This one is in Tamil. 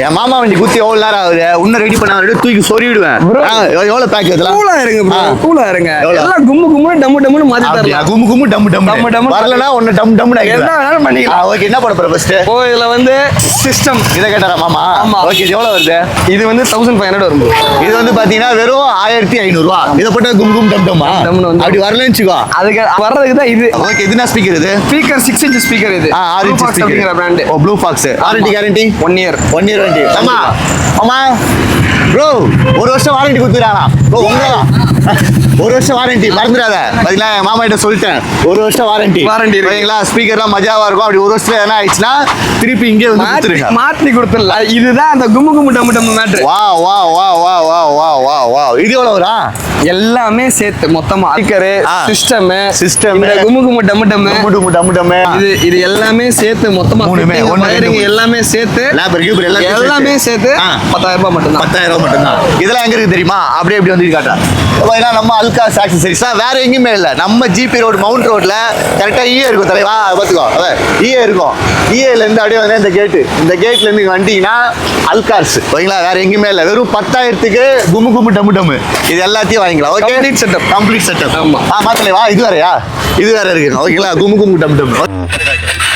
என் மாமா வண்டி குத்தி எவ்வளவு நேரம் ஆகுது இன்னும் ரெடி பண்ண தூக்கி சொருவிடுவேன் எவ்வளவு பேக் இதெல்லாம் கூலா இருங்க ப்ரோ கூலா இருங்க எல்லாம் கும்மு கும்மு டம்மு டம்முன்னு மாத்தி தரலாம் கும்மு கும்மு டம்மு டம்மு டம்மு வரலனா ஒன்னு டம் டம்னு என்ன வேணாலும் பண்ணிக்கலாம் ஓகே என்ன பண்ண போற ஃபர்ஸ்ட் ஓ இதுல வந்து சிஸ்டம் இத கேட்டாரா மாமா ஓகே இது எவ்வளவு வருது இது வந்து 1500 வரும் இது வந்து பாத்தீங்கன்னா வெறும் 1500 ரூபாய் இத போட்டு கும் கும் டம் டம்மா அப்படி வரலன்னு வெச்சுக்கோ அதுக்கு வர்றதுக்கு தான் இது ஓகே இது என்ன ஸ்பீக்கர் இது ஸ்பீக்கர் 6 inch ஸ்பீக்கர் இது 6 inch speaker brand O Blue Fox warranty guarantee 1 year warranty ஆமா ஆமா ப்ரோ ஒரு வருஷம் வாரண்டி கொடுத்துறானா ப்ரோ உங்களா ஒரு வருஷம் வாரண்டி மறந்துடாத பாத்தீங்களா மாமா கிட்ட சொல்லிட்டேன் ஒரு வருஷம் வாரண்டி ஓகேங்களா ஸ்பீக்கர்லாம் மஜாவா இருக்கும் அப்படி ஒரு வருஷத்துல என்ன ஆயிடுச்சுன்னா திருப்பி இங்கே வந்து கொடுத்துருங்க மாத்தி கொடுத்துடலாம் இதுதான் அந்த கும்மு கும்மு டம்மு டம்மு மேட்ரு வா வா வா வா வா வா வா வா இது எவ்வளவு வரா எல்லாமே சேர்த்து மொத்தமா ஸ்பீக்கர் சிஸ்டம் இந்த கும்மு கும்மு டம்மு டம்மு டம்மு டம்மு இது எல்லாமே சேர்த்து மொத்தமா ஒயரிங் எல்லாமே சேர்த்து எல்லாமே சேர்த்து 10000 ரூபாய் மட்டும் தான் 10000 ரூபாய் மட்டும் தான் இதெல்லாம் எங்க இருக்கு தெரியுமா அப்படியே இப்படி வந்து காட்டா நம்ம அல்காஸ் ஆக்சசரிஸ் வேற எங்கேயுமே இல்லை நம்ம ஜிபி ரோடு மவுண்ட் ரோட்ல கரெக்டா ஈஏ இருக்கும் தலைவா பார்த்துக்கோ ஈஏ இருக்கும் ஈஏல இருந்து அப்படியே வந்து இந்த கேட்ல இருந்து வந்தீங்கன்னா அல்காஸ் ஓகேங்களா வேற எங்கேயுமே இல்லை வெறும் 10000க்கு கும்மு கும்மு டம்மு டம்மு இது எல்லாத்தையும் வாங்கிக்கலாம் ஓகே கம்ப்ளீட் செட்டப் ஆமா தலைவா இது வேறயா இது வேற இருக்கு ஓகேங்களா கும்மு கும்மு டம்மு டம்மு